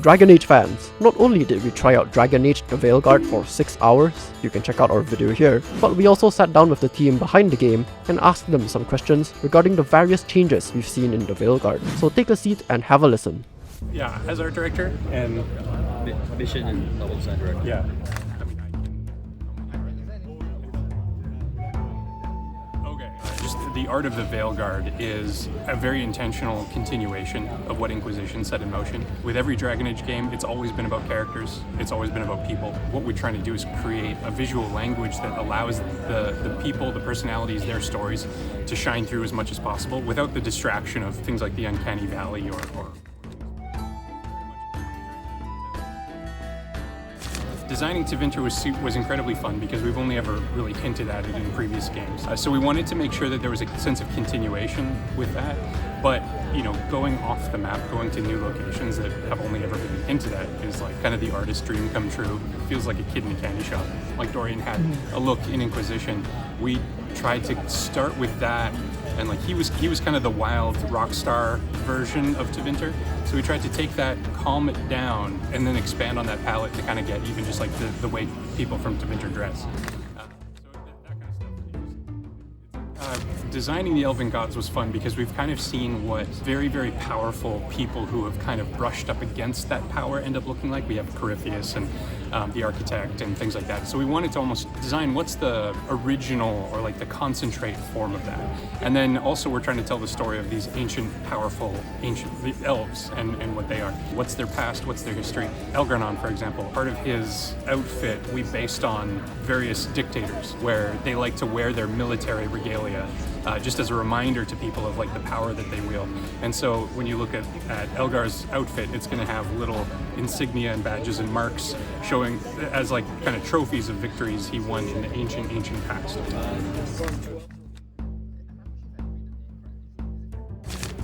Dragon Age fans, not only did we try out Dragon Age the Veilguard for 6 hours, you can check out our video here, but we also sat down with the team behind the game and asked them some questions regarding the various changes we've seen in the Veilguard. So take a seat and have a listen. Yeah, as art director and mission and level design director. Yeah. Just the art of the Veilguard is a very intentional continuation of what Inquisition set in motion. With every Dragon Age game, it's always been about characters, it's always been about people. What we're trying to do is create a visual language that allows the people, the personalities, their stories to shine through as much as possible without the distraction of things like the Uncanny Valley or Designing Tevinter was incredibly fun because we've only ever really hinted at it in previous games. So we wanted to make sure that there was a sense of continuation with that, but going off the map, going to new locations that have only ever been hinted at is like kind of the artist's dream come true. It feels like a kid in a candy shop. Like Dorian had a look in Inquisition. We tried to start with that, and like he was kind of the wild rock star version of Tevinter. So we tried to take that, calm it down, and then expand on that palette to kind of get even just like the way people from Tevinter dress. Designing the Elven Gods was fun because we've kind of seen what very, very powerful people who have kind of brushed up against that power end up looking like. We have Corypheus and the Architect and things like that. So we wanted to almost design what's the original or like the concentrate form of that. And then also we're trying to tell the story of these ancient, powerful, the elves and what they are. What's their past, what's their history. Elgranon, for example, part of his outfit we based on various dictators where they like to wear their military regalia just as a reminder to people of like the power that they wield. And so when you look at Elgar's outfit, it's going to have little insignia and badges and marks showing as like kind of trophies of victories he won in the ancient past.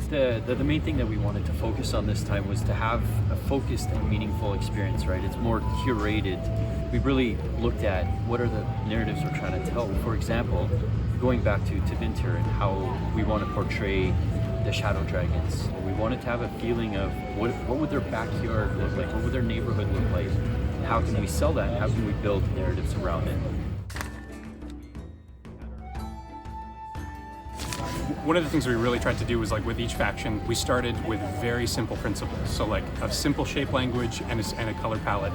The main thing that we wanted to focus on this time was to have a focused and meaningful experience, right? It's more curated. We really looked at what are the narratives we're trying to tell. For example, going back to Tevinter and how we want to portray the shadow dragons. We wanted to have a feeling of what would their backyard look like, what would their neighborhood look like, and how can we sell that, and how can we build narratives around it. One of the things we really tried to do was like with each faction, we started with very simple principles. So like a simple shape language and a color palette.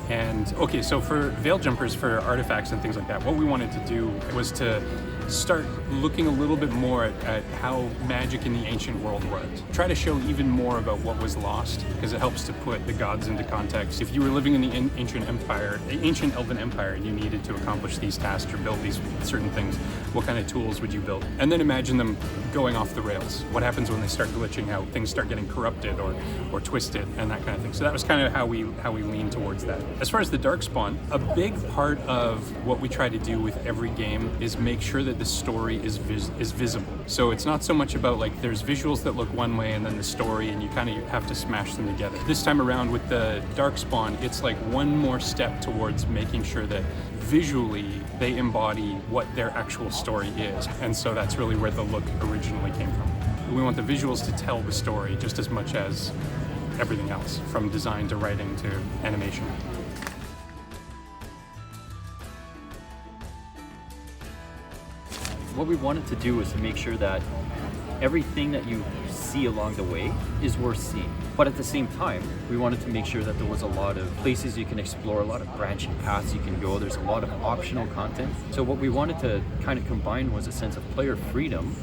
And okay, so for veil jumpers, for artifacts and things like that, what we wanted to do was to start looking a little bit more at how magic in the ancient world worked. Try to show even more about what was lost, because it helps to put the gods into context. If you were living in the ancient elven empire, and you needed to accomplish these tasks or build these certain things, what kind of tools would you build? And then imagine them going off the rails. What happens when they start glitching out? Things start getting corrupted or twisted and that kind of thing. So that was kind of how we leaned towards that. As far as the Darkspawn, a big part of what we try to do with every game is make sure that the story is visible. So it's not so much about like there's visuals that look one way and then the story, and you kind of have to smash them together. This time around with the Darkspawn, it's like one more step towards making sure that visually they embody what their actual story is. And so that's really where the look originally came from. We want the visuals to tell the story just as much as everything else, from design to writing to animation. What we wanted to do was to make sure that everything that you see along the way is worth seeing. But at the same time, we wanted to make sure that there was a lot of places you can explore, a lot of branching paths you can go. There's a lot of optional content. So what we wanted to kind of combine was a sense of player freedom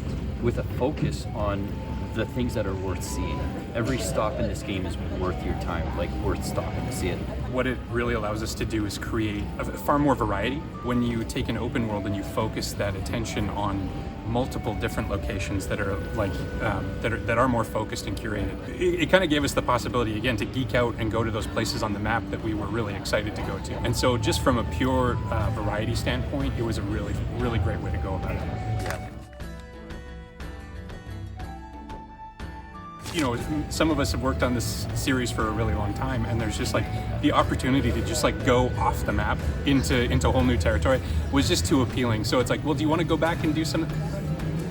with a focus on the things that are worth seeing. Every stop in this game is worth your time, like worth stopping to see it. What it really allows us to do is create far more variety. When you take an open world and you focus that attention on multiple different locations that are like that are more focused and curated, it kind of gave us the possibility again to geek out and go to those places on the map that we were really excited to go to. And so just from a pure variety standpoint, it was a really, really great way to go about it. You know, some of us have worked on this series for a really long time, and there's just like the opportunity to just like go off the map into a whole new territory was just too appealing. So it's like, well, do you want to go back and do some?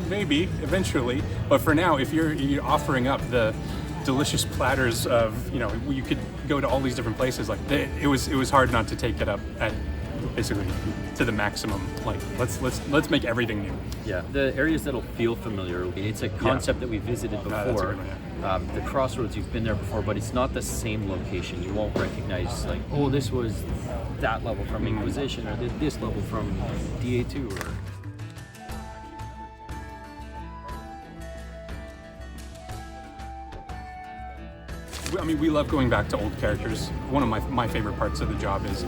Maybe eventually, but for now, if you're offering up the delicious platters of, you know, you could go to all these different places, like it was hard not to take it up at basically to the maximum. Like let's make everything new. Yeah, the areas that'll feel familiar. It's a concept that we visited before. That's a good one, yeah. The crossroads, you've been there before, but it's not the same location. You won't recognize like, oh, this was that level from Inquisition, or this level from DA2, or. I mean, we love going back to old characters. One of my favorite parts of the job is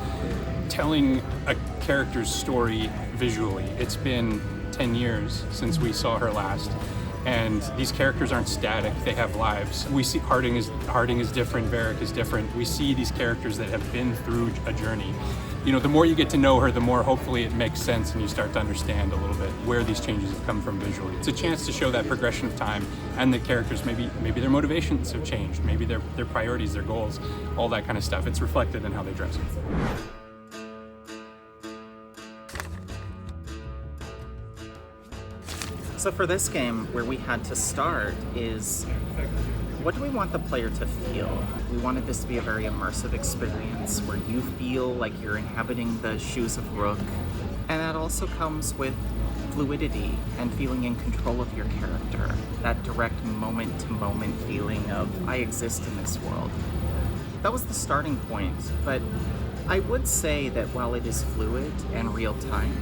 telling a character's story visually. It's been 10 years since we saw her last, and these characters aren't static, they have lives. We see Harding is different, Varric is different. We see these characters that have been through a journey. You know, the more you get to know her, the more hopefully it makes sense and you start to understand a little bit where these changes have come from visually. It's a chance to show that progression of time and the characters, maybe their motivations have changed, maybe their priorities, their goals, all that kind of stuff. It's reflected in how they dress. So for this game, where we had to start is, what do we want the player to feel? We wanted this to be a very immersive experience where you feel like you're inhabiting the shoes of Rook, and that also comes with fluidity and feeling in control of your character. That direct moment-to-moment feeling of, I exist in this world. That was the starting point, but I would say that while it is fluid and real-time,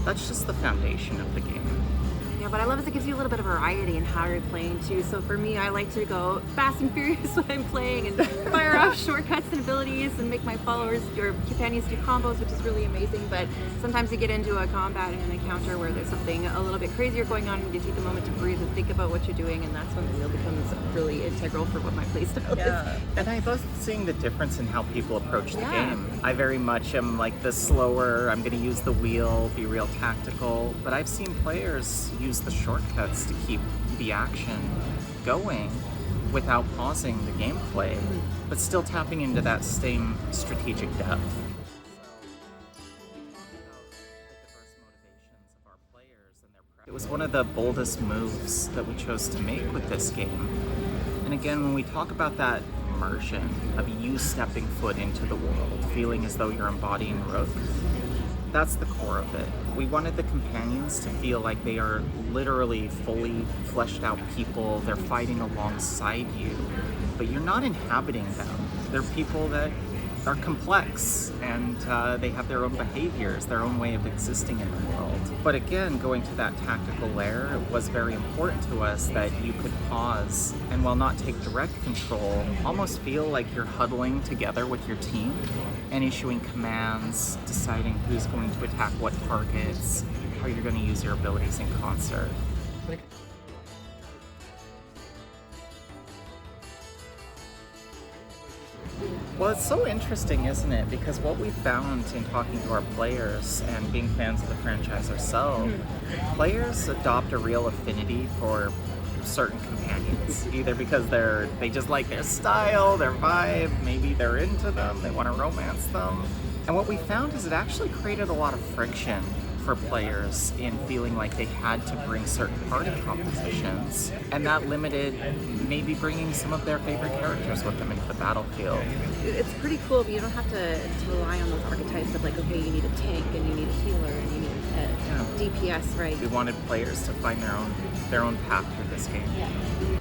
that's just the foundation of the game. Yeah, but I love it gives you a little bit of variety in how you're playing too. So for me, I like to go fast and furious when I'm playing and fire off shortcuts and abilities and make my followers or companions do combos, which is really amazing. But sometimes you get into a combat and an encounter where there's something a little bit crazier going on and you take a moment to breathe and think about what you're doing, and that's when the wheel becomes really integral for what my playstyle is. And I love seeing the difference in how people approach the game. I very much am like the slower, I'm going to use the wheel, be real tactical, but I've seen players use the shortcuts to keep the action going without pausing the gameplay, but still tapping into that same strategic depth. It was one of the boldest moves that we chose to make with this game. And again, when we talk about that immersion of you stepping foot into the world, feeling as though you're embodying Rook, that's the core of it. We wanted the companions to feel like they are literally fully fleshed out people. They're fighting alongside you, but you're not inhabiting them. They're people that are complex and they have their own behaviors, their own way of existing in the world. But again, going to that tactical layer, it was very important to us that you could pause and, while not take direct control, almost feel like you're huddling together with your team and issuing commands, deciding who's going to attack what targets, how you're going to use your abilities in concert. Well, it's so interesting, isn't it? Because what we found in talking to our players and being fans of the franchise ourselves, players adopt a real affinity for certain companions, either because they just like their style, their vibe, maybe they're into them, they want to romance them. And what we found is it actually created a lot of friction for players in feeling like they had to bring certain party compositions, and that limited maybe bringing some of their favorite characters with them into the battlefield. It's pretty cool, but you don't have to rely on those archetypes of like, okay, you need a tank and you need a healer and you need a DPS, right? We wanted players to find their own path through this game. Yeah.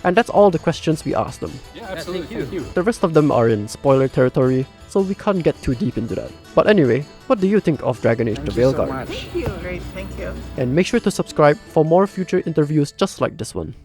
And that's all the questions we asked them. Yeah, absolutely. Thank you. The rest of them are in spoiler territory, so we can't get too deep into that. But anyway, what do you think of Dragon Age: The Veilguard? Thank you. Great, thank you. And make sure to subscribe for more future interviews just like this one.